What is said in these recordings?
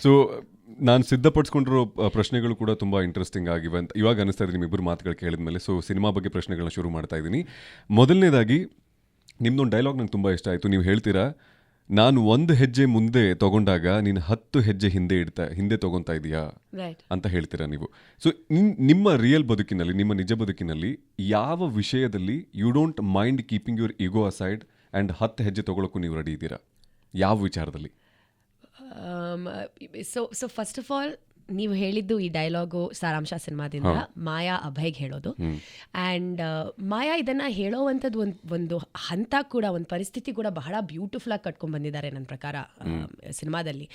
So ನಾನು ಸಿದ್ಧಪಡಿಸ್ಕೊಂಡಿರೋ ಪ್ರಶ್ನೆಗಳು ಕೂಡ ತುಂಬ ಇಂಟ್ರೆಸ್ಟಿಂಗ್ ಆಗಿವೆ ಅಂತ ಇವಾಗ ಅನಿಸ್ತಾ ಇದೆ ನಿಮ್ಮಿಬ್ಬರು ಮಾತುಗಳು ಕೇಳಿದ ಮೇಲೆ. ಸೊ ಸಿನಿಮಾ ಬಗ್ಗೆ ಪ್ರಶ್ನೆಗಳನ್ನ ಶುರು ಮಾಡ್ತಾ ಇದ್ದೀನಿ. ಮೊದಲನೇದಾಗಿ ನಿಮ್ದೊಂದು ಡೈಲಾಗ್ ನಂಗೆ ತುಂಬ ಇಷ್ಟ ಆಯಿತು. ನೀವು ಹೇಳ್ತೀರಾ, ನಾನು 1 ಹೆಜ್ಜೆ ಮುಂದೆ ತಗೊಂಡಾಗ ನೀನು 10 ಹೆಜ್ಜೆ ಹಿಂದೆ ತಗೊತಾ ಇದೀಯಾ ಅಂತ ಹೇಳ್ತೀರಾ ನೀವು. ಸೊ ನಿಮ್ಮ ರಿಯಲ್ ಬದುಕಿನಲ್ಲಿ, ನಿಮ್ಮ ನಿಜ ಬದುಕಿನಲ್ಲಿ ಯಾವ ವಿಷಯದಲ್ಲಿ you don't mind keeping your ego aside and 10 ಹೆಜ್ಜೆ ತಗೊಳಕ್ಕೂ ನೀವು ರೆಡಿ ಇದ್ದೀರಾ? ಯಾವ ವಿಚಾರದಲ್ಲಿ? ಸೊ ಫಸ್ಟ್ ಆಫ್ ಆಲ್ ನೀವು ಹೇಳಿದ್ದು ಈ ಡೈಲಾಗು ಸಾರಾಂಶ ಸಿನಿಮಾದಿಂದ ಮಾಯಾ ಅಭಯ್ಗೆ ಹೇಳೋದು. ಆ್ಯಂಡ್ ಮಾಯಾ ಇದನ್ನು ಹೇಳೋವಂಥದ್ದು ಒಂದು ಹಂತ ಕೂಡ, ಒಂದು ಪರಿಸ್ಥಿತಿ ಕೂಡ ಬಹಳ ಬ್ಯೂಟಿಫುಲ್ ಆಗಿ ಕಟ್ಕೊಂಡು ಬಂದಿದ್ದಾರೆ ನನ್ನ ಪ್ರಕಾರ ಸಿನಿಮಾದಲ್ಲಿ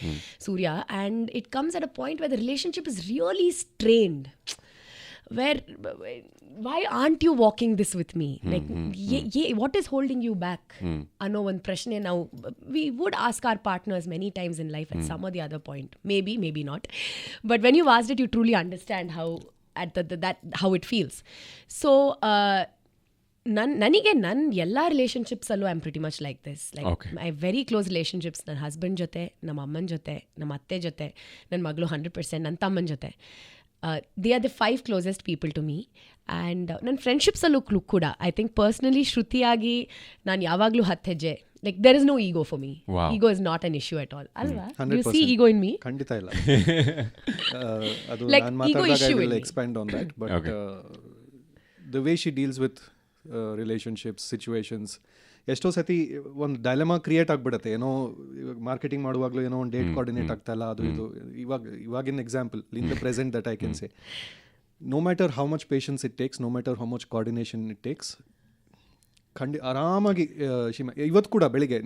Surya. And it comes at a point where the relationship is really strained, where why aren't you walking this with me, like what is holding you back ಅನ್ನೋ ಒಂದು ಪ್ರಶ್ನೆ ನಾವು we would ask our partners many times in life at some or the other point, maybe not, but when you've asked it you truly understand how how it feels. So ನನಗೆ ನನ್ನ ಎಲ್ಲ ರಿಲೇಷನ್ಶಿಪ್ಸಲ್ಲೂ I am pretty much like this. Like my very close relationships ನನ್ನ husband ಜೊತೆ, ನಮ್ಮ ಅಮ್ಮನ ಜೊತೆ, ನಮ್ಮ ಅತ್ತೆ ಜೊತೆ, ನನ್ನ ಮಗಳು 100%, ನನ್ನ ತಮ್ಮನ ಜೊತೆ. They are the 5 closest people to me. And ನನ್ನ ಫ್ರೆಂಡ್ಶಿಪ್ಸಲ್ಲೂ ಕೂಡ ಐ ಥಿಂಕ್ ಪರ್ಸ್ನಲಿ ಶ್ರುತಿಯಾಗಿ ನಾನು ಯಾವಾಗಲೂ 10 ಹೆಜ್ಜೆ, like there is no ego for me. Ego is not an issue at all, ಅಲ್ವಾ? You see ego in me? ಖಂಡಿತ ಇಲ್ಲ. ಅದು ನಾನು ಮಾತಾಡಿದಾಗ I will expand on that, but the way she deals with relationships, situations, ಎಷ್ಟೋ ಸತಿ ಒಂದು dilemma create ಆಗಿಬಿಡುತ್ತೆ. ಏನೋ ಮಾರ್ಕೆಟಿಂಗ್ ಮಾಡುವಾಗಲೂ ಏನೋ ಒಂದು ಡೇಟ್ ಕೋಆರ್ಡಿನೇಟ್ ಆಗ್ತಾ ಇಲ್ಲ, ಅದು ಇದು. ಇವಾಗಿನ example in the present that I can say, no matter how much patience it takes, no matter how much coordination it takes, ಆರಾಮಾಗಿ ಇವತ್ತು ಕೂಡ ಬೆಳಿಗ್ಗೆ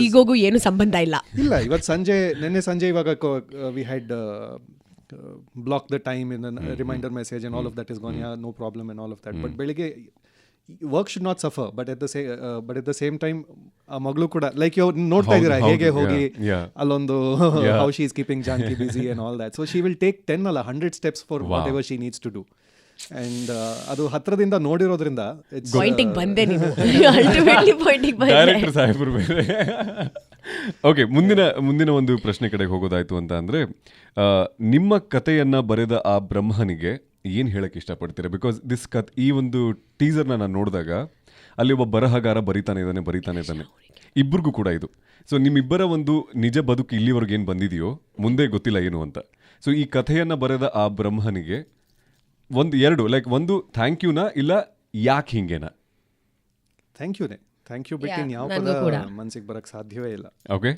ಈಗೋಗೂ ಏನು ಸಂಬಂಧ ಇಲ್ಲ. ಇವತ್ತು ನಿನ್ನೆ ಸಂಜೆ ಇವಾಗ we had block the time in reminder message and all of that is gone, yeah, no problem and all of that. But ಬೆಳಿಗ್ಗೆ work should not suffer, but at the same time ಆ ಮಗಳು ಕೂಡ like ಇವ್ ನೋಡ್ತಾ ಇದ್ದೀರಾ ಹೇಗೆ ಹೋಗಿ ಅಲ್ಲೊಂದು how she is keeping Janki busy and all that. So she will take 10 ಅಲ್ಲ 100 steps for whatever she needs to do. And ಅದು ಹತ್ರದಿಂದ ನೋಡಿರೋದ್ರಿಂದ ಓಕೆ, ಮುಂದಿನ ಒಂದು ಪ್ರಶ್ನೆ ಕಡೆಗೆ ಹೋಗೋದಾಯ್ತು ಅಂತ ಅಂದರೆ, ನಿಮ್ಮ ಕಥೆಯನ್ನು ಬರೆದ ಆ ಬ್ರಹ್ಮನಿಗೆ ಏನು ಹೇಳಕ್ಕೆ ಇಷ್ಟಪಡ್ತೀರಾ? ಬಿಕಾಸ್ ಈ ಒಂದು ಟೀಸರ್ನ ನಾನು ನೋಡಿದಾಗ ಅಲ್ಲಿ ಒಬ್ಬ ಬರಹಗಾರ ಬರಿತಾನೆ ಇದ್ದಾನೆ, ಇಬ್ಬರಿಗೂ ಕೂಡ ಇದು. ಸೊ ನಿಮ್ಮಿಬ್ಬರ ಒಂದು ನಿಜ ಬದುಕು ಇಲ್ಲಿವರೆಗೆ ಏನು ಬಂದಿದೆಯೋ ಮುಂದೆ ಗೊತ್ತಿಲ್ಲ ಏನು ಅಂತ. ಸೊ ಈ ಕಥೆಯನ್ನು ಬರೆದ ಆ ಬ್ರಹ್ಮನಿಗೆ ಎರಡು ಲೈಕ್ ಒಂದು ಥ್ಯಾಂಕ್ ಯುನಾ ಇಲ್ಲ ಯಾಕೆ ಹಿಂಗೇನಾ? ಥ್ಯಾಂಕ್ ಯು ಬಿಟ್ಟು ಯಾವ ಪದ ಮನಸ್ಸಿಗೆ ಬರೋಕ್ಕೆ ಸಾಧ್ಯವೇ ಇಲ್ಲ. ಓಕೆ,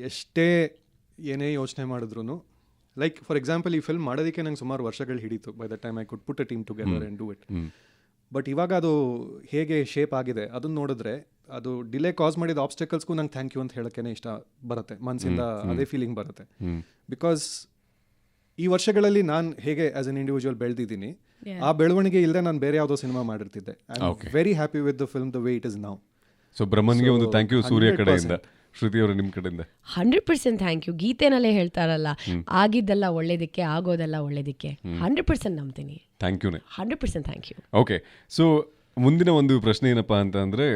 ಎಷ್ಟೇ ಏನೇ ಯೋಚನೆ ಮಾಡಿದ್ರು, ಲೈಕ್ ಫಾರ್ ಎಕ್ಸಾಂಪಲ್ ಈ ಫಿಲ್ಮ್ ಮಾಡೋದಕ್ಕೆ ನಂಗೆ ಸುಮಾರು ವರ್ಷಗಳು ಹಿಡಿತು. By the time I could put a team together and do it. But ಇವಾಗ ಅದು ಹೇಗೆ ಶೇಪ್ ಆಗಿದೆ ಅದನ್ನು ನೋಡಿದ್ರೆ, ಅದು ಡಿಲೇ ಕಾಸ್ ಮಾಡಿದ ಆಬ್ಸ್ಟಕಲ್ಸ್ಗೂ ನಂಗೆ ಥ್ಯಾಂಕ್ ಯು ಅಂತ ಹೇಳೋಕ್ಕೇ ಇಷ್ಟ ಬರುತ್ತೆ, ಮನಸ್ಸಿಂದ ಅದೇ ಫೀಲಿಂಗ್ ಬರುತ್ತೆ. ಬಿಕಾಸ್ ಈ ವರ್ಷಗಳಲ್ಲಿ ನಾನು ಹೇಗೆ ಆಸ್ ಅನ್ ಇಂಡಿವಿಜುವಲ್ ಬೆಳೆದಿದ್ದೀನಿ, ಆ ಬೆಳವಣಿಗೆ ಇಲ್ಲದೆ ನಾನು ಬೇರೆ ಯಾವುದೋ ಸಿನಿಮಾ ಮಾಡಿರ್ತಿದ್ದೆ. I am very happy with the film the way it is now. So ಬ್ರಹ್ಮನ್ಗೆ ಒಂದು ಥ್ಯಾಂಕ್ ಯು ಸೂರ್ಯ ಕಡೆಯಿಂದ, ಶ್ರುತಿ ಅವರು ನಿಮ್ಮ ಕಡೆಯಿಂದ 100% ಥ್ಯಾಂಕ್ ಯು. ಗೀತೆನಲ್ಲೇ ಹೇಳ್ತಾರಲ್ಲ, ಆಗಿದ್ದೆಲ್ಲ ಒಳ್ಳೇದಕ್ಕೆ, ಆಗೋದೆಲ್ಲ ಒಳ್ಳೇದಕ್ಕೆ. 100% ನಂಬ್ತೀನಿ. Thank you. 100% thank you. Okay, so ಮುಂದಿನ ಒಂದು ಪ್ರಶ್ನೆ ಏನಪ್ಪ ಅಂತ ಅಂದರೆ,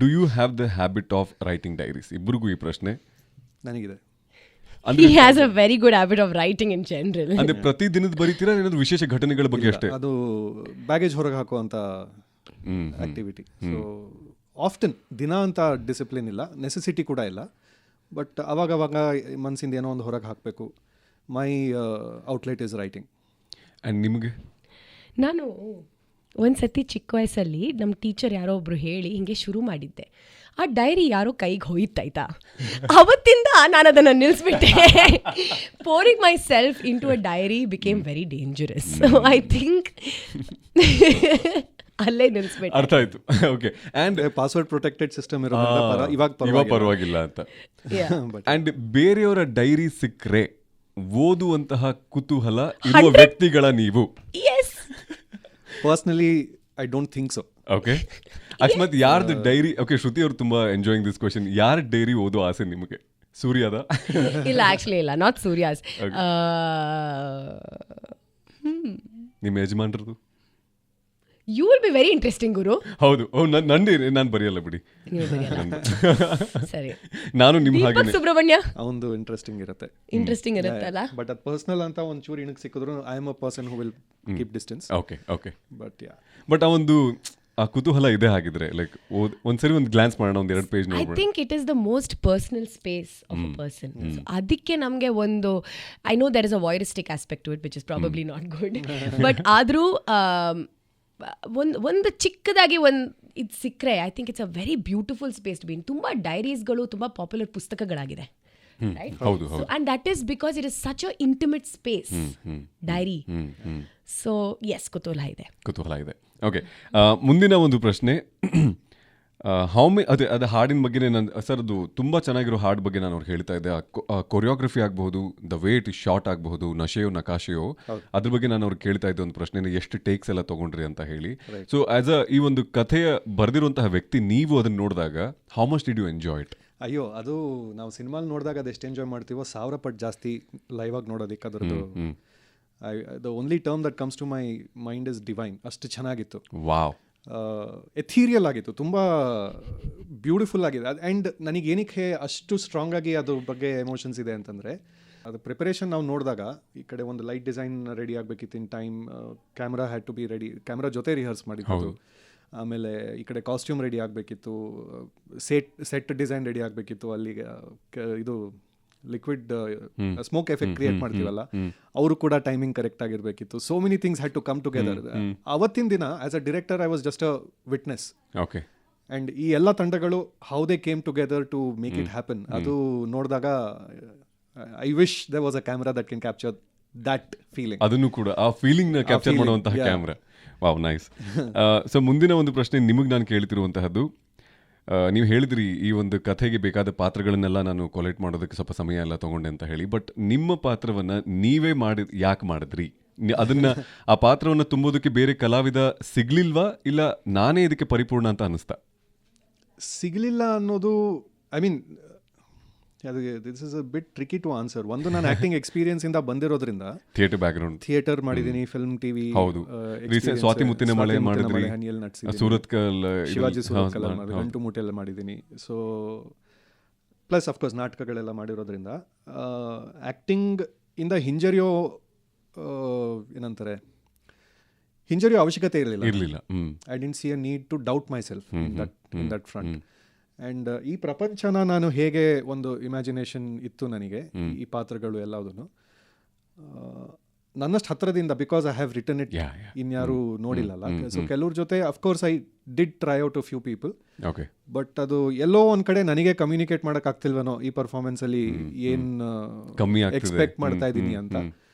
do you have the habit of writing diaries? ಇಬ್ಬರಿಗೂ ಈ ಪ್ರಶ್ನೆ ನನಗಿದೆ. He has a very good habit of writing in general. ಅಂದ್ರೆ ಪ್ರತಿ ದಿನದ ಬರೀತೀರಾ, ಏನಾದರೂ ವಿಶೇಷ ಘಟನೆಗಳ ಬಗ್ಗೆ ಅಷ್ಟೇ? ಅದು ಬ್ಯಾಗೇಜ್ ಹೊರಗೆ ಹಾಕುವಂಥ ಆಕ್ಟಿವಿಟಿ. ಸೊ ಆಫ್ಟನ್ ದಿನ ಅಂತ ಡಿಸಿಪ್ಲಿನ್ ಇಲ್ಲ, ನೆಸೆಸಿಟಿ ಕೂಡ ಇಲ್ಲ, ಬಟ್ ಅವಾಗ ಮನಸ್ಸಿಂದ ಏನೋ ಒಂದು ಹೊರಗೆ ಹಾಕಬೇಕು. ಮೈ ಔಟ್ಲೆಟ್ ಇಸ್ ರೈಟಿಂಗ್. ಆ್ಯಂಡ್ ನಿಮಗೆ? ನಾನು ಒಂದು ಸತಿ ಚಿಕ್ಕ ವಯಸ್ಸಲ್ಲಿ ನಮ್ಮ ಟೀಚರ್ ಯಾರೋ ಒಬ್ರು ಹೇಳಿ ಹಿಂಗೆ ಶುರು ಮಾಡಿದ್ದೆ. ಆ ಡೈರಿ ಯಾರೋ ಕೈಗೆ ಹೋಯ್ತಾಯ್ತಾ, ಅವತ್ತಿಂದ ನಾನು ಅದನ್ನು ನಿಲ್ಲಿಸ್ಬಿಟ್ಟೆ. Pouring myself into a diary became very dangerous. I think ಅಲ್ಲೇ ನಿಲ್ಲಿಸ್ಬಿಟ್ಟೆ. ಅರ್ಥ ಆಯ್ತು. Okay, and password protected system ಇರೋದ್ರಿಂದ ಇವಾಗ ಪರವಾಗಿಲ್ಲ ಅಂತ. ಆ್ಯಂಡ್ ಬೇರೆಯವರ ಡೈರಿ ಸಿಕ್ಕರೆ ಓದುವಂತಹ ಕುತೂಹಲ ಇರುವ ವ್ಯಕ್ತಿಗಳ ನೀವು? Yes, personally I don't think so. Okay, ಅಕಸ್ಮಾತ್ ಯಾರ್ದು ಡೈರಿ? ಓಕೆ, ಶ್ರುತಿ ಅವರು ತುಂಬಾ ಎಂಜಾಯಿಂಗ್ ದಿಸ್ ಕ್ವೆಶ್ಚನ್. ಯಾರ ಡೈರಿ ಓದೋ ಆಸೆ ನಿಮಗೆ? ಸೂರ್ಯದ? ಇಲ್ಲ, ಆಕ್ಚುಲಿ ಇಲ್ಲ, ನಾಟ್ ಸೂರ್ಯಾಸ್. ನಿಮ್ಮ ಯಜಮಾನ್ರದ್ದು? You will be very interesting ಗುರು. ಹೌದು. ನಂದು ನಾನು ಬರೆಯಲ್ಲ ಬಿಡಿ. ನೀವು ಬರೆಯಲ್ಲ. ಸರಿ. ನಾನು ನಿಮ್ಮ ದೀಪಕ್ ಹಾಗೆ ಸುಬ್ರಹ್ಮಣ್ಯ ಅವಂದು ಇಂಟ್ರೆಸ್ಟಿಂಗ್ ಇರುತ್ತೆ. ಇಂಟ್ರೆಸ್ಟಿಂಗ್ ಇರುತ್ತಲ್ಲ. ಬಟ್ ಅದು ಪರ್ಸನಲ್ ಅಂತ ಒಂಚೂರು ಇಣಕ್ ಸಿಕ್ಕಿದ್ರು I am a person who will keep distance. Okay. But ಆ ಒಂದು ಆ ಕುತೂಹಲ ಇದೆ ಹಾಗಿದ್ರೆ ಲೈಕ್ ಒಂದ್ಸರಿ ಒಂದು ಗ್ಲಾನ್ಸ್ ಮಾಡೋಣ, ಒಂದು 2 ಪೇಜ್ ಐ ನೋಡ್ಬಿಡ. Think it is the most personal space of a person. ಅದಕ್ಕೆ ನಮಗೆ ಒಂದು I know there is a voyeuristic aspect to it which is probably not good, but ಆದರೂ ಒಂದು ಚಿಕ್ಕದಾಗಿ ಇದು ಸಿಕ್ಕರೆ I think it's a very beautiful space to be in. ತುಂಬ ಡೈರೀಸ್ಗಳು ತುಂಬ ಪಾಪ್ಯುಲರ್ ಪುಸ್ತಕಗಳಾಗಿದೆ. ಹೌದು. And that is because it is such a intimate space, diary. So yes, ಕುತೂಹಲ ಇದೆ. ಓಕೆ, ಮುಂದಿನ ಒಂದು ಪ್ರಶ್ನೆ, ಅದು ಹಾಡಿನ ಬಗ್ಗೆ ಸರ್, ಅದು ತುಂಬ ಚೆನ್ನಾಗಿರೋ ಹಾಡ್ ಬಗ್ಗೆ ನಾನು ಅವ್ರಿಗೆ ಹೇಳ್ತಾ ಇದ್ದೆ. ಕೊರಿಯೋಗ್ರಫಿ ಆಗಬಹುದು, the way it is short ಆಗಬಹುದು, ನಕಾಶೆಯೋ, ಅದ್ರ ಬಗ್ಗೆ ನಾನು ಅವ್ರಿಗೆ ಕೇಳ್ತಾ ಇದ್ದೆ ಒಂದು ಪ್ರಶ್ನೆ, ಎಷ್ಟು ಟೇಕ್ಸ್ ಎಲ್ಲ ತಗೊಂಡ್ರಿ ಅಂತ ಹೇಳಿ. ಸೊ ಆಸ್ ಈ ಒಂದು ಕಥೆಯ ಬರೆದಿರುವಂತಹ ವ್ಯಕ್ತಿ ನೀವು ಅದನ್ನ ನೋಡಿದಾಗ how much did you enjoy it? ಅಯ್ಯೋ, ಅದು ನಾವು ಸಿನಿಮಾಲ್ ನೋಡಿದಾಗ ಅದು ಎಷ್ಟು ಎಂಜಾಯ್ ಮಾಡ್ತೀವೋ 1000 ಪಟ್ಟು ಜಾಸ್ತಿ ಲೈವ್ ಆಗಿ ನೋಡೋದಕ್ಕೆ ಅದರದ್ದು the only term that comes to my mind is divine. ಅಷ್ಟು ಚೆನ್ನಾಗಿತ್ತು. ವಾವ್. ಎಥೀರಿಯಲ್ ಆಗಿತ್ತು, ತುಂಬ ಬ್ಯೂಟಿಫುಲ್ ಆಗಿದೆ. ಆ್ಯಂಡ್ ನನಗೆ ಏನಕ್ಕೆ ಅಷ್ಟು ಸ್ಟ್ರಾಂಗ್ ಆಗಿ ಅದ್ರ ಬಗ್ಗೆ ಎಮೋಷನ್ಸ್ ಇದೆ ಅಂತಂದರೆ, ಅದು ಪ್ರಿಪರೇಷನ್ ನಾವು ನೋಡಿದಾಗ ಈ ಕಡೆ ಒಂದು ಲೈಟ್ ಡಿಸೈನ್ ರೆಡಿ ಆಗಬೇಕಿತ್ತು in time, camera had to be ready, camera ಜೊತೆ ರಿಹರ್ಸ್ ಮಾಡಿದ್ದು. ಆಮೇಲೆ ಈ ಕಡೆ ಕಾಸ್ಟ್ಯೂಮ್ ರೆಡಿ ಆಗಬೇಕಿತ್ತು, ಸೆಟ್ ಡಿಸೈನ್ ರೆಡಿ ಆಗಬೇಕಿತ್ತು, ಅಲ್ಲಿಗೆ ಇದು ಲಿಕ್ವಿಡ್ ಸ್ಮೋಕ್ ಎಫೆಕ್ಟ್ ಕ್ರಿಯೇಟ್ ಮಾಡ್ತೀವಲ್ಲ, ಅವರು ಕೂಡ ಟೈಮಿಂಗ್ ಕರೆಕ್ಟ್ ಆಗಿರಬೇಕಿತ್ತು. So many things had to come together. ಅವತ್ತಿನ ದಿನ as a director I was just a witness. Okay. And ಈ ಎಲ್ಲ ತಂಡಗಳು how they came together to make it happen, ಅದು ನೋಡಿದಾಗ I wish there was a camera that can capture that feeling. ಅದನ್ನು ಕೂಡ ಆ ಫೀಲಿಂಗ್ ನ ಕ್ಯಾಪ್ಚರ್ ಮಾಡುವಂತಹ ಕ್ಯಾಮ್ರಾ. Wow, nice. ಸೊ ಮುಂದಿನ ಒಂದು ಪ್ರಶ್ನೆ ನಿಮಗೆ ನಾನು ಕೇಳ್ತಿರುವಂತಹದ್ದು, ನೀವು ಹೇಳಿದ್ರಿ ಈ ಒಂದು ಕಥೆಗೆ ಬೇಕಾದ ಪಾತ್ರಗಳನ್ನೆಲ್ಲ ನಾನು ಕೊಲೆಕ್ಟ್ ಮಾಡೋದಕ್ಕೆ ಸ್ವಲ್ಪ ಸಮಯ ಎಲ್ಲ ತಗೊಂಡೆ ಅಂತ ಹೇಳಿ, ಬಟ್ ನಿಮ್ಮ ಪಾತ್ರವನ್ನ ನೀವೇ ಯಾಕೆ ಮಾಡಿದ್ರಿ? ಅದನ್ನ ಆ ಪಾತ್ರವನ್ನ ತುಂಬೋದಕ್ಕೆ ಬೇರೆ ಕಲಾವಿದ ಸಿಗ್ಲಿಲ್ವಾ, ಇಲ್ಲ ನಾನೇ ಇದಕ್ಕೆ ಪರಿಪೂರ್ಣ ಅಂತ ಅನಿಸ್ತಾ? ಸಿಗಲಿಲ್ಲ ಅನ್ನೋದು, ಐ ಮೀನ್ ಅದು this is a bit tricky to answer. ಒಂದು ನಾನು ಆಕ್ಟಿಂಗ್ ಎಕ್ಸ್ಪೀರಿಯನ್ಸ್ ಇಂದ ಬಂದಿರೋದ್ರಿಂದ, ಥಿಯೇಟರ್ ಬ್ಯಾಕ್ಗ್ರೌಂಡ್, ಥಿಯೇಟರ್ ಮಾಡಿದ್ದೀನಿ, ಫಿಲ್ಮ್, ಟಿವಿ. ಹೌದು, ಸ್ವಾತಿ ಮುತ್ತಿನ ಮಳೆ ಮಾಡಿದ್ರಿ, ಸೂರತ್ಕಲ್, ಶಿವಾಜಿ ಸೂರತ್ಕಲ್, ಗಂಟು ಮೂಟೆಲ್ಲ ಮಾಡಿದ್ದೀನಿ. ಸೊ ಪ್ಲಸ್ ಅಫ್ಕೋರ್ಸ್ ನಾಟಕಗಳೆಲ್ಲ ಮಾಡಿರೋದ್ರಿಂದ ಆ್ಯಕ್ಟಿಂಗ್ ಇಂದ ಹಿಂಜರಿಯೋ ಏನಂತಾರೆ, ಹಿಂಜರಿಯೋ ಅವಶ್ಯಕತೆ ಇರಲಿಲ್ಲ. I didn't see a need to doubt myself in that front. And ಈ ಪ್ರಪಂಚನ ನಾನು ಹೇಗೆ ಒಂದು ಇಮ್ಯಾಜಿನೇಷನ್ ಇತ್ತು ನನಗೆ, ಈ ಪಾತ್ರಗಳು ಎಲ್ಲದನ್ನು ನನ್ನಷ್ಟು ಹತ್ತಿರದಿಂದ, because I have written it, ಇನ್ಯಾರು ನೋಡಿಲ್ಲಲ್ಲ. ಸೊ ಕೆಲವ್ರ ಜೊತೆ of course I did try out a few people, but ಅದು ಎಲ್ಲೋ ಒಂದು ಕಡೆ ನನಗೆ ಕಮ್ಯುನಿಕೇಟ್ ಮಾಡೋಕ್ಕಾಗ್ತಿಲ್ವನೋ ಈ ಪರ್ಫಾರ್ಮೆನ್ಸಲ್ಲಿ ಏನು ಎಕ್ಸ್ಪೆಕ್ಟ್ ಮಾಡ್ತಾ ಇದ್ದೀನಿ ಅಂತ.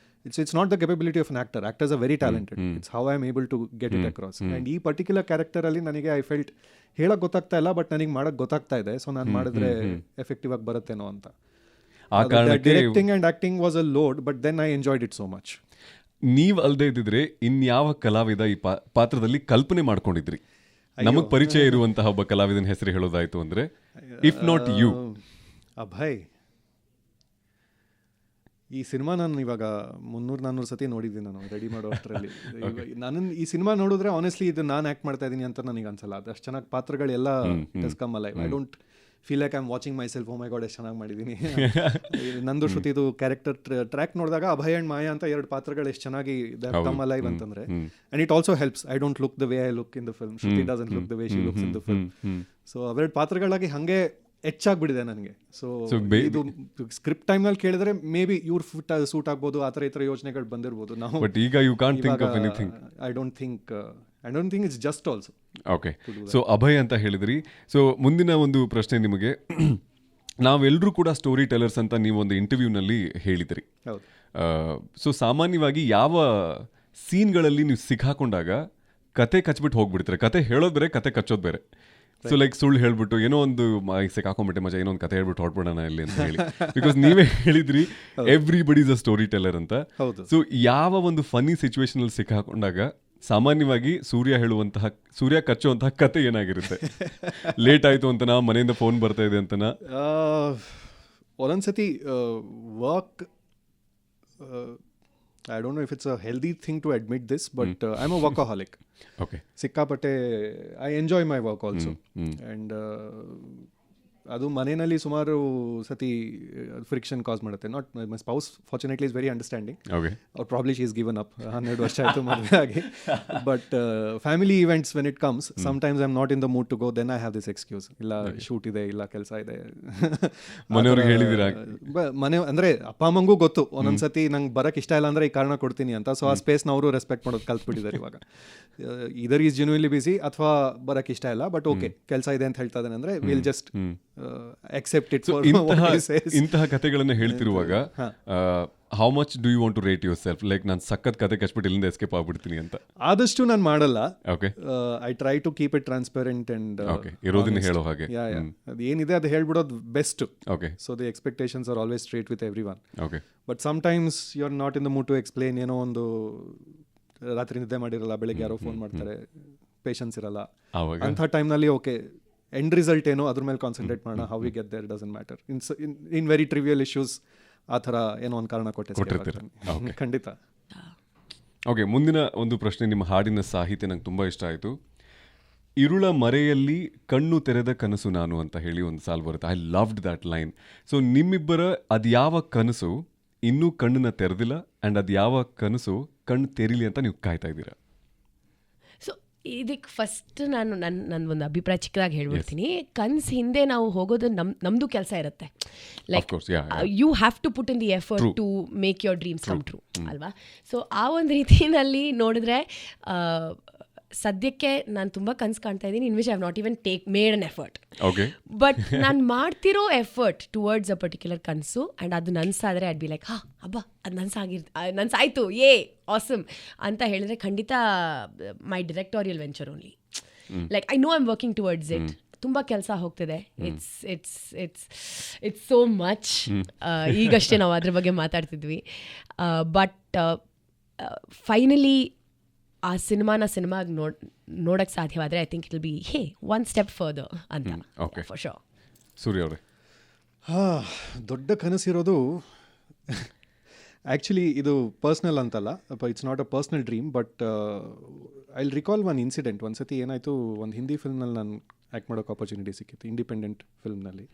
It's not the capability of an actor. Actors are very talented. It's how I am able to get it across. And ಈ ಪರ್ಟಿಕ್ಯುಲರ್ ಕ್ಯಾರೆಕ್ಟರಲ್ಲಿ ನನಗೆ ಐ ಫೆಲ್ಟ್ ಹೇಳಕ್ ಗೊತ್ತಾಗ್ತಾ ಇಲ್ಲ, ಬಟ್ ನನಗೆ ಮಾಡಕ್ ಗೊತ್ತಾಗ್ತಾ ಇದೆ. ಸೊ ನಾನು ಮಾಡಿದ್ರೆ ಎಫೆಕ್ಟಿವ್ ಆಗಿ ಬರುತ್ತೇನೋ ಅಂತ. Directing and acting was a load, but then I enjoyed it so much. ನೀವು ಅಲ್ಲದೆ ಇದ್ದಿದ್ರೆ ಇನ್ಯಾವ ಕಲಾವಿದ ಈ ಪಾತ್ರದಲ್ಲಿ ಕಲ್ಪನೆ ಮಾಡ್ಕೊಂಡಿದ್ರಿ? ನಮಗ್ ಪರಿಚಯ ಇರುವಂತಹ ಒಬ್ಬ ಕಲಾವಿದನ ಹೆಸರು ಹೇಳೋದಾಯ್ತು ಅಂದ್ರೆ, ಇಫ್ ನಾಟ್ ಯು. ಅಭಯ್. ಈ ಸಿನಿಮಾ ನಾನು ಇವಾಗ 300-400 ಸತಿ ನೋಡಿದ್ದೀನಿ ನಾನು ರೆಡಿ ಮಾಡೋ ಅಷ್ಟರಲ್ಲಿ. ನಾನು ಈ ಸಿನಿಮಾ ನೋಡಿದ್ರೆ ಆನೆಸ್ಟ್ಲಿ ಇದು ನಾನು ಆ್ಯಕ್ಟ್ ಮಾಡ್ತಾ ಇದ್ದೀನಿ ಅಂತ ನನಗೆ ಅನ್ಸಲ್ಲ. ಅದು ಅಷ್ಟು ಚೆನ್ನಾಗಿ ಪಾತ್ರಗಳೆಲ್ಲ it's come alive. I don't feel like I am watching myself. Oh my God ಎಷ್ಟು ಚೆನ್ನಾಗಿ ಮಾಡಿದ್ದೀನಿ. ನಂದು ಶ್ರುತಿದು ಕ್ಯಾರೆಕ್ಟರ್ ಟ್ರ್ಯಾಕ್ ನೋಡಿದಾಗ ಅಭಯ್ ಅಂಡ್ ಮಾಯಾ ಅಂತ 2 ಪಾತ್ರಗಳು ಎಷ್ಟು ಚೆನ್ನಾಗಿ ಕಮ್ ಅಲೈವ್ ಅಂತಂದ್ರೆ, and it also helps. I don't look the way I look in the film. Shruti doesn't look the way she looks in the film. So ಅವೆರಡು ಪಾತ್ರಗಳಾಗಿ ಹಾಗೆ ಹೆಚ್ಚಾಗ್ಬಿಟ್ಟಿದೆ ನನಗೆ. ಸೊ ಇದು ಸ್ಕ್ರಿಪ್ಟ್ ಟೈಮ್ನಲ್ಲಿ ಕೇಳಿದ್ರೆ ಮೇ ಬಿ ಇವ್ರ suit ಆಗ್ಬೋದು, ಆ ಥರ ಈ ಥರ ಯೋಚನೆಗಳು ಬಂದಿರ್ಬೋದು. ನಾವು ಬಟ್ ಈಗ you can't think of anything. I don't think it's just also. Okay, so Abhay ಅಂತ ಹೇಳಿದ್ರಿ. ಸೊ ಮುಂದಿನ ಒಂದು ಪ್ರಶ್ನೆ ನಿಮಗೆ, ನಾವೆಲ್ಲರೂ ಕೂಡ ಸ್ಟೋರಿ ಟೆಲರ್ಸ್ ಅಂತ ನೀವು ಒಂದು ಇಂಟರ್ವ್ಯೂನಲ್ಲಿ ಹೇಳಿದ್ರಿ. ಸೊ ಸಾಮಾನ್ಯವಾಗಿ ಯಾವ ಸೀನ್ಗಳಲ್ಲಿ ನೀವು ಸಿಕ್ಕಾಕೊಂಡಾಗ ಕತೆ ಕಚ್ಬಿಟ್ಟು ಹೋಗ್ಬಿಡ್ತಾರೆ? ಕತೆ ಹೇಳೋದು ಬೇರೆ, ಕತೆ ಕಚ್ಚೋದು ಬೇರೆ. ಸೊ ಲೈಕ್ ಸುಳ್ಳು ಹೇಳ್ಬಿಟ್ಟು ಏನೋ ಒಂದು ಸಿಕ್ಕಾಕೊಂಡ್ಬಿಟ್ಟೆ ಮಜಾ, ಏನೋ ಒಂದು ಕತೆ ಹೇಳ್ಬಿಟ್ಟು ಹೊರಟ್ಬಿಡೋಣ ಇಲ್ಲಿ ಅಂತ ಹೇಳಿ. ಬಿಕಾಸ್ ನೀವೇ ಹೇಳಿದ್ರಿ everybody is a story teller ಅಂತ. ಸೊ ಯಾವ ಒಂದು ಫನ್ನಿ ಸಿಚುವೇಶನ್ ಅಲ್ಲಿ ಸಿಕ್ಕಾಕೊಂಡಾಗ ಸಾಮಾನ್ಯವಾಗಿ ಸೂರ್ಯ ಕಚ್ಚುವಂತಹ ಕತೆ ಏನಾಗಿರುತ್ತೆ? ಲೇಟ್ ಆಯ್ತು ಅಂತನಾ, ಮನೆಯಿಂದ ಫೋನ್ ಬರ್ತಾ ಇದೆ ಅಂತನಾ? ಒಂದೊಂದ್ಸತಿ work I don't know if it's a healthy thing to admit this but I am a workaholic. Okay. ಸಿಕ್ಕಾಪಟ್ಟೆ I enjoy my work also. And ಅದು ಮನೆಯಲ್ಲಿ ಸುಮಾರು ಸತಿ ಫ್ರಿಕ್ಷನ್ ಕಾಸ್ ಮಾಡುತ್ತೆ. Not my spouse fortunately is very understanding. Okay. ಅವ್ರು probably she is given up. 12 ವರ್ಷ ಆಯಿತು ಮದುವೆ ಆಗಿ. But family events when it comes sometimes I am not in the mood to go, then I have this excuse. ಇಲ್ಲ shoot ಇದೆ, ಇಲ್ಲ ಕೆಲಸ ಇದೆ. ಮನೆಯವ್ರಿಗೆ ಹೇಳಿದ್ದೀರಾ? ಮನೆ ಅಂದರೆ ಅಪ್ಪ ಅಮ್ಮಂಗೂ ಗೊತ್ತು ಒಂದೊಂದ್ಸತಿ ನಂಗೆ ಬರೋಕ್ಕೆ ಇಷ್ಟ ಇಲ್ಲ ಅಂದರೆ ಈ ಕಾರಣ ಕೊಡ್ತೀನಿ ಅಂತ. ಸೊ ಆ ಸ್ಪೇಸ್ನ ಅವರು ರೆಸ್ಪೆಕ್ಟ್ ಮಾಡೋದು ಕಲ್ತ್ಬಿಟ್ಟಿದ್ದಾರೆ ಇವಾಗ. ಇದರ್ ಈಸ್ ಜೆನ್ಯೂನ್ಲಿ ಬಿಸಿ ಅಥವಾ ಬರೋಕ್ಕೆ ಇಷ್ಟ ಇಲ್ಲ, ಬಟ್ ಓಕೆ ಕೆಲಸ ಇದೆ ಅಂತ ಹೇಳ್ತಾ ಇದ್ದಾನೆ ಅಂದರೆ will just accept it for what he says. ಇಂತಹ ಕಥೆಗಳನ್ನ ಹೇಳ್ತಿರುವಾಗ how much do you want to rate yourself? Like ನಾನು ಸಖತ್ ಕತೆ ಕಚ್ಬಿಟ್ಟು ಇಲ್ಲಿಂದ ಎಸ್ಕೇಪ್ ಆಗ್ಬಿಡ್ತೀನಿ ಅಂತ. ಆದಷ್ಟು ನಾನು ಮಾಡಲ್ಲ. Okay. I try to keep it transparent and ಇರೋದನ್ನ ಹೇಳೋ ಹಾಗೆ. ಅದು ಏನಿದೆ ಅದು ಹೇಳ್ಬಿಡೋದು best. Okay. So the expectations are always straight with everyone. Okay. But sometimes you are not in the mood to explain. ಏನೋ ಒಂದು ರಾತ್ರಿ ನಿದ್ದೆ ಮಾಡಿರಲ್ಲ, ಬೆಳಗ್ಗೆ ಯಾರೋ ಫೋನ್ ಮಾಡ್ತಾರೆ, ಪೇಷನ್ಸ್ ಇರಲ್ಲ. ಅಂಥ ಟೈಮ್ನಲ್ಲಿ ಓಕೆ ಎಂಡ್ ರಿಸಲ್ಟ್ ಏನೋ ಅದ್ರ ಮೇಲೆ ಕಾನ್ಸಂಟ್ರೇಟ್ ಮಾಡೋಣ. How we get there doesn't matter. In very trivial issues ಆ ಥರ ಏನೋ ಒಂದು ಕಾರಣ ಕೊಟ್ಟಿರ್ತೀರ. ಖಂಡಿತ. ಓಕೆ. ಮುಂದಿನ ಒಂದು ಪ್ರಶ್ನೆ, ನಿಮ್ಮ ಹಾಡಿನ ಸಾಹಿತ್ಯ ನಂಗೆ ತುಂಬ ಇಷ್ಟ ಆಯಿತು. ಇರುಳ ಮರೆಯಲ್ಲಿ ಕಣ್ಣು ತೆರೆದ ಕನಸು ನಾನು ಅಂತ ಹೇಳಿ ಒಂದು ಸಾಲು ಬರುತ್ತೆ. I loved that line. So ನಿಮ್ಮಿಬ್ಬರ ಅದು ಯಾವ ಕನಸು ಇನ್ನೂ ಕಣ್ಣನ್ನ ತೆರೆದಿಲ್ಲ ಆ್ಯಂಡ್ ಅದು ಯಾವ ಕನಸು ಕಣ್ಣು ತೆರೀಲಿ ಅಂತ ನೀವು ಕಾಯ್ತಾ ಇದ್ದೀರಾ? ಸೊ ಇದಕ್ಕೆ ಫಸ್ಟ್ ನಾನು ನನ್ನ ಒಂದು ಅಭಿಪ್ರಾಯ ಚಿಕ್ಕದಾಗಿ ಹೇಳ್ಬಿಡ್ತೀನಿ. ಕನ್ಸು ಹಿಂದೆ ನಾವು ಹೋಗೋದು ನಮ್ಮದು ಕೆಲಸ ಇರುತ್ತೆ. Like you have to put in the effort to make your dreams come true ಅಲ್ವಾ? ಸೊ ಆ ಒಂದು ರೀತಿಯಲ್ಲಿ ನೋಡಿದ್ರೆ ಸದ್ಯಕ್ಕೆ ನಾನು ತುಂಬ ಕನ್ಸು ಕಾಣ್ತಾ ಇದ್ದೀನಿ, in which I have not even made an effort. But ನಾನು ಮಾಡ್ತಿರೋ ಎಫರ್ಟ್ ಟುವರ್ಡ್ಸ್ ಅ ಪರ್ಟಿಕ್ಯುಲರ್ ಕನಸು ಆ್ಯಂಡ್ ಅದು ನನ್ಸಾದರೆ ಅಡ್ ಬಿ ಲೈಕ್ ಹಬ್ಬ ಅದು ನನ್ಸಾಯಿತು ಆಸಮ್ ಅಂತ ಹೇಳಿದ್ರೆ ಖಂಡಿತ my directorial venture only. Like I know I am working towards it. ತುಂಬ ಕೆಲಸ ಹೋಗ್ತಿದೆ. It's so much. ಈಗಷ್ಟೇ ನಾವು ಅದ್ರ ಬಗ್ಗೆ ಮಾತಾಡ್ತಿದ್ವಿ. ಬಟ್ ಫೈನಲಿ ಆ ಸಿನಿಮಾಗೆ ನೋಡಕ್ಕೆ ಸಾಧ್ಯವಾದರೆ I think it will be one step further ಅಂತ. For sure. ಸೂರ್ಯ ಅವರೇ, ದೊಡ್ಡ ಕನಸಿರೋದು ಆ್ಯಕ್ಚುಲಿ ಇದು ಪರ್ಸ್ನಲ್ ಅಂತಲ್ಲ, it's not a personal dream. But I recall one incident. ಒಂದು ಸತಿ ಏನಾಯಿತು, ಒಂದು ಹಿಂದಿ ಫಿಲ್ಮ್ನಲ್ಲಿ ನಾನು ಆ್ಯಕ್ಟ್ ಮಾಡೋಕ್ಕೆ ಆಪರ್ಚುನಿಟಿ ಸಿಕ್ಕಿತ್ತು, ಇಂಡಿಪೆಂಡೆಂಟ್ ಫಿಲ್ಮ್ನಲ್ಲಿ.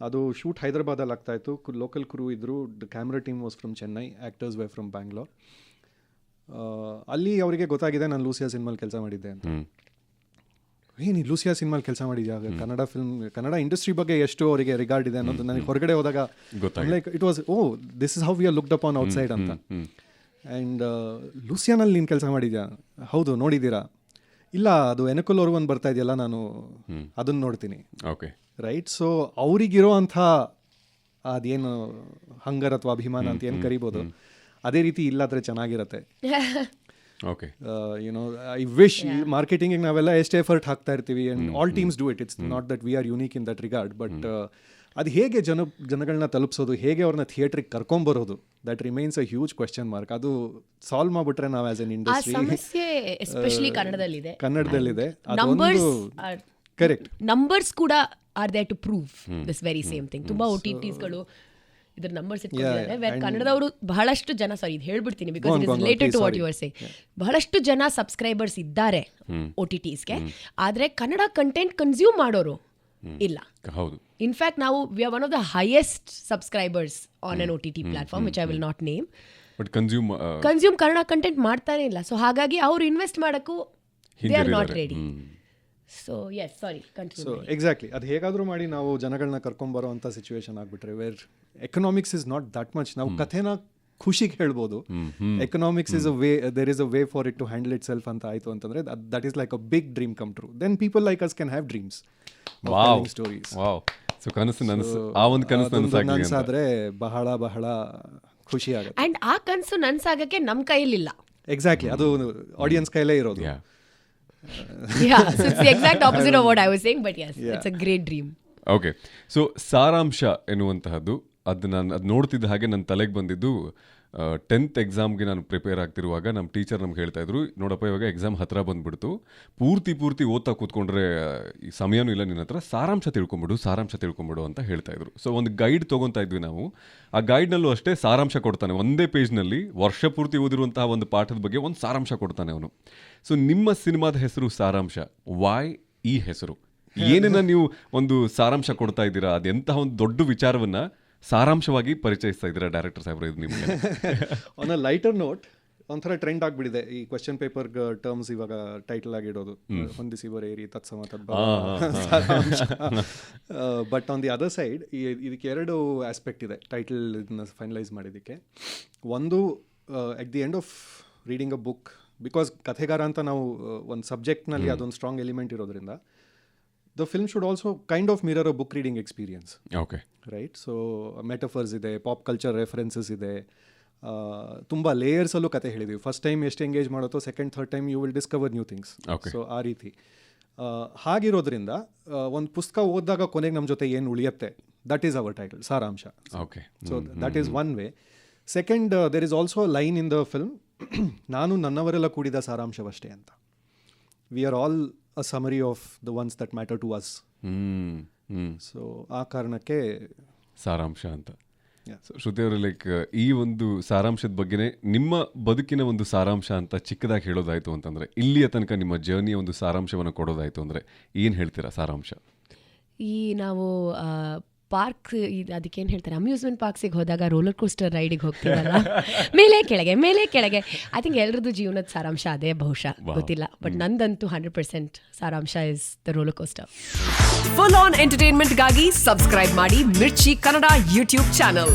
ಅದು ಶೂಟ್ ಹೈದರಾಬಾದಲ್ಲಿ ಆಗ್ತಾಯಿತ್ತು. ಲೋಕಲ್ ಕ್ರೂ ಇದ್ದರು. The camera team was from Chennai, actors way from Bangalore. ಅಲ್ಲಿ ಅವರಿಗೆ ಗೊತ್ತಾಗಿದೆ ನಾನು ಲೂಸಿಯಾ ಸಿನಿಮಾಲಿ ಕೆಲಸ ಮಾಡಿದ್ದೆ ಅಂತ. ನೀ ಲೂಸಿಯಾ ಸಿನಿಮಾಲಿ ಕೆಲಸ ಮಾಡಿದ್ಯಾ? ಕನ್ನಡ ಇಂಡಸ್ಟ್ರಿ ಬಗ್ಗೆ ಎಷ್ಟು ಅವರಿಗೆ ರಿಗಾರ್ಡ್ ಇದೆ ಅನ್ನೋದು ನನಗೆ ಹೊರಗಡೆ ಹೋದಾಗ like it was this is how we are looked up on outside ಅಂತ. ಆ್ಯಂಡ್ ಲೂಸಿಯಾನಲ್ಲಿ ನೀನು ಕೆಲಸ ಮಾಡಿದ್ಯಾ? ಹೌದು. ನೋಡಿದ್ದೀರಾ? ಇಲ್ಲ, ಅದು ಎನಕುಲ್ ಅವ್ರು ಒಂದು ಬರ್ತಾ ಇದೆಯಲ್ಲ, ನಾನು ಅದನ್ನು ನೋಡ್ತೀನಿ. Okay, right. ಸೊ ಅವರಿಗಿರೋ ಅಂಥ ಅದೇನು ಹಂಗರ್ ಅಥವಾ ಅಭಿಮಾನ ಅಂತ ಏನು ಕರಿಬೋದು, ಅದೇ ರೀತಿ ಇಲ್ಲಾದ್ರೆ ಚೆನ್ನಾಗಿರತ್ತೆ. ಓಕೆ. ಯುನೋ ಐ ವಿಶ್ ಮಾರ್ಕೆಟಿಂಗಿಗೆ ನಾವೆಲ್ಲ ಎಷ್ಟು ಎಫರ್ಟ್ ಹಾಕ್ತಾ ಇರ್ತೀವಿ and all teams do it. It's not that we are unique in that regard. But ಅದು ಹೇಗೆ ಜನಗಳನ್ನ ತಲುಪಿಸೋದು, ಹೇಗೆ ಅವ್ರನ್ನ ಥಿಯೇಟ್ರಿಗೆ ಕರ್ಕೊಂಬರೋದು, that remains a huge question mark. ಅದು ಸಾಲ್ವ್ ಮಾಡಿಬಿಟ್ರೆ ನಾವು ಆಸ್ ಎನ್ ಇಂಡಸ್ಟ್ರಿ, ಎಸ್ಪೆಷಲಿ ಕನ್ನಡದಲ್ಲಿದೆ. ಕರೆಕ್ಟ್. ನಂಬರ್ಸ್ ಕೂಡ are there to prove this very same thing. ತುಂಬ OTTsಗಳು ಇದ್ರ ನಂಬರ್ಸ್ ಇಟ್ಕೊಂಡಿದ್ದಾರೆ. ಕನ್ನಡದವರು ಬಹಳಷ್ಟು ಜನ, ಸಾರಿ ಇದು ಹೇಳ್ಬಿಡ್ತೀನಿ because it is related to what you are saying, ಬಹಳಷ್ಟು ಜನ ಸಬ್ಸ್ಕ್ರೈಬರ್ಸ್ ಇದ್ದಾರೆ OTTsಗೆ. ಆದರೆ ಕನ್ನಡ ಕಂಟೆಂಟ್ ಕನ್ಸ್ಯೂಮ್ ಮಾಡೋರು ಇಲ್ಲ. ಹೌದು. ಇನ್ಫ್ಯಾಕ್ಟ್ ನಾವು we are one of the highest subscribers on an OTT platform which I will not name. But consume Kannada content ಮಾಡ್ತಾನೆ ಇಲ್ಲ. ಸೊ ಹಾಗಾಗಿ ಅವ್ರು ಇನ್ವೆಸ್ಟ್ ಮಾಡೋಕ್ಕೂ they are not ready. So yes, sorry, continue. So exactly, ಅದು ಹೇಗಾದರೂ ಮಾಡಿ ನಾವು ಜನಗಳನ್ನ ಕರ್ಕೊಂಬರೋ ಅಂಥ ಸಿಚುವೇಶನ್ ಆಗಿಬಿಟ್ರೆ where economics is not that much. ನಾವು ಕಥೆನ ಖುಷಿಗೆ ಹೇಳ್ಬೋದು. Economics is a way, there is a way for it to handle itself ಅಂತ ಆಯಿತು ಅಂತಂದರೆ that is like a big dream come true. Then people like us can have dreams, stories. So ಕನಸು ಆ ಒಂದು ಕನಸು ನನಸಾದ್ರೆ ಬಹಳ ಬಹಳ ಖುಷಿ ಆಗುತ್ತೆ. ಆ್ಯಂಡ್ ಆ ಕನಸು ನನಸಾಗಕ್ಕೆ ನಮ್ಮ ಕೈಯಲ್ಲಿಲ್ಲ. ಎಕ್ಸಾಕ್ಟ್ಲಿ, ಅದು ಆಡಿಯನ್ಸ್ ಕೈಲೇ ಇರೋದು. Yeah, so it's the exact opposite of what I was saying, but yes, it's a great dream. Okay. So ಸಾರಾಂಶ ಎನ್ನುವಂತಹದ್ದು ಅದು ನಾನು ಅದು ನೋಡ್ತಿದ್ದ ಹಾಗೆ ನನ್ನ ತಲೆಗೆ ಬಂದಿದ್ದು 10th ಎಕ್ಸಾಮ್ಗೆ ನಾನು ಪ್ರಿಪೇರ್ ಆಗ್ತಿರುವಾಗ ನಮ್ಮ ಟೀಚರ್ ನಮ್ಗೆ ಹೇಳ್ತಾ ಇದ್ರು, ನೋಡಪ್ಪ ಇವಾಗ ಎಕ್ಸಾಮ್ ಹತ್ರ ಬಂದ್ಬಿಡ್ತು, ಪೂರ್ತಿ ಓದ್ತಾ ಕೂತ್ಕೊಂಡ್ರೆ ಈ ಸಮಯನೂ ಇಲ್ಲ ನಿನ್ನ ಹತ್ರ, ಸಾರಾಂಶ ತಿಳ್ಕೊಂಬಿಡು ಅಂತ ಹೇಳ್ತಾ ಇದ್ರು. ಸೊ ಒಂದು ಗೈಡ್ ತೊಗೊತಾ ಇದ್ವಿ ನಾವು. ಆ ಗೈಡ್ನಲ್ಲೂ ಅಷ್ಟೇ ಸಾರಾಂಶ ಕೊಡ್ತಾನೆ, ಒಂದೇ ಪೇಜ್ನಲ್ಲಿ ವರ್ಷ ಪೂರ್ತಿ ಓದಿರುವಂತಹ ಒಂದು ಪಾಠದ ಬಗ್ಗೆ ಒಂದು ಸಾರಾಂಶ ಕೊಡ್ತಾನೆ ಅವನು. ಸೊ ನಿಮ್ಮ ಸಿನಿಮಾದ ಹೆಸರು ಸಾರಾಂಶ. ವಾಯ್ ಈ ಹೆಸರು? ಏನನ್ನ ನೀವು ಒಂದು ಸಾರಾಂಶ ಕೊಡ್ತಾ ಇದ್ದೀರಾ? ಅದೆಂತಹ ಒಂದು ದೊಡ್ಡ ವಿಚಾರವನ್ನ ಸಾರಾಂಶವಾಗಿ ಪರಿಚಯಿಸ್ತಾ ಇದ್ದೀರಾ ಡೈರೆಕ್ಟರ್ ಸಾಹೇಬ್ರೆ ಇದು ನಿಮಗೆ? ಆನ್ ಅ ಲೈಟರ್ ನೋಟ್, ಒಂಥರ ಟ್ರೆಂಡ್ ಆಗ್ಬಿಟ್ಟಿದೆ ಈ ಕ್ವೆಶ್ಚನ್ ಪೇಪರ್ ಟರ್ಮ್ಸ್ ಇವಾಗ ಟೈಟಲ್ ಆಗಿಡೋದು, ಹೊಂದಿಸಿ ಬರೇರಿ ತತ್ಸಮ ಸಾರಾಂಶ. But on the other side ಇದಕ್ಕೆ 2 ಆಸ್ಪೆಕ್ಟ್ ಇದೆ ಟೈಟಲ್ ಇದನ್ನ ಫೈನಲೈಸ್ ಮಾಡಿದ್ದಕ್ಕೆ. ಒಂದು at the end of reading a book, because ಕಥೆಗಾರ ಅಂತ ನಾವು ಒಂದು ಸಬ್ಜೆಕ್ಟ್ನಲ್ಲಿ ಅದೊಂದು ಸ್ಟ್ರಾಂಗ್ ಎಲಿಮೆಂಟ್ ಇರೋದ್ರಿಂದ, the film should also kind of mirror a book reading experience. Okay. Right? So metaphors ಇದೆ, ಪಾಪ್ ಕಲ್ಚರ್ ರೆಫರೆನ್ಸಸ್ ಇದೆ, ತುಂಬ ಲೇಯರ್ಸಲ್ಲೂ ಕತೆ ಹೇಳಿದ್ದೀವಿ. ಫಸ್ಟ್ ಟೈಮ್ ಎಷ್ಟು ಎಂಗೇಜ್ ಮಾಡುತ್ತೋ second third time you will discover new things. So ಆ ರೀತಿ ಹಾಗಿರೋದ್ರಿಂದ ಒಂದು ಪುಸ್ತಕ ಓದಿದಾಗ ಕೊನೆಗೆ ನಮ್ಮ ಜೊತೆ ಏನು ಉಳಿಯುತ್ತೆ, ದಟ್ ಈಸ್ ಅವರ್ ಟೈಟಲ್, ಸಾರಾಂಶ. Okay. So that is one way. Second, there is also line in the film, ನಾನು ನನ್ನವರೆಲ್ಲ ಕೂಡಿದ ಸಾರಾಂಶವಷ್ಟೇ ಅಂತ. We are all a summary of the ones that matter to us. So ಆ ಕಾರಣಕ್ಕೆ ಸಾರಾಂಶ ಅಂತ. ಶ್ರುತಿ ಅವರೇ, like ಈ ಒಂದು ಸಾರಾಂಶದ ಬಗ್ಗೆನೇ ನಿಮ್ಮ ಬದುಕಿನ ಒಂದು ಸಾರಾಂಶ ಅಂತ ಚಿಕ್ಕದಾಗಿ ಹೇಳೋದಾಯ್ತು ಅಂತಂದ್ರೆ, ಇಲ್ಲಿಯ ತನಕ ನಿಮ್ಮ ಜರ್ನಿಯ ಒಂದು ಸಾರಾಂಶವನ್ನು ಕೊಡೋದಾಯ್ತು ಅಂದ್ರೆ ಏನು ಹೇಳ್ತೀರಾ ಸಾರಾಂಶ? ಈ ನಾವು ಪಾರ್ಕ್, ಅದಕ್ಕೇನು ಹೇಳ್ತಾರೆ, ಅಮ್ಯೂಸ್ಮೆಂಟ್ ಪಾರ್ಕ್ಸಿಗೆ ಹೋದಾಗ ರೋಲರ್ ಕೋಸ್ಟರ್ ರೈಡಿಗೆ ಹೋಗ್ತೀವಲ್ಲ, ಮೇಲೆ ಕೆಳಗೆ, ಐ ಥಿಂಕ್ ಎಲ್ರದ್ದು ಜೀವನದ ಸಾರಾಂಶ ಅದೇ ಬಹುಶಃ, ಗೊತ್ತಿಲ್ಲ. ಬಟ್ ನಂದಂತೂ 100% Saaramsha is the roller coaster. Full on ಎಂಟರ್ಟೈನ್ಮೆಂಟ್ಗಾಗಿ ಸಬ್ಸ್ಕ್ರೈಬ್ ಮಾಡಿ ಮಿರ್ಚಿ ಕನ್ನಡ ಯೂಟ್ಯೂಬ್ ಚಾನಲ್.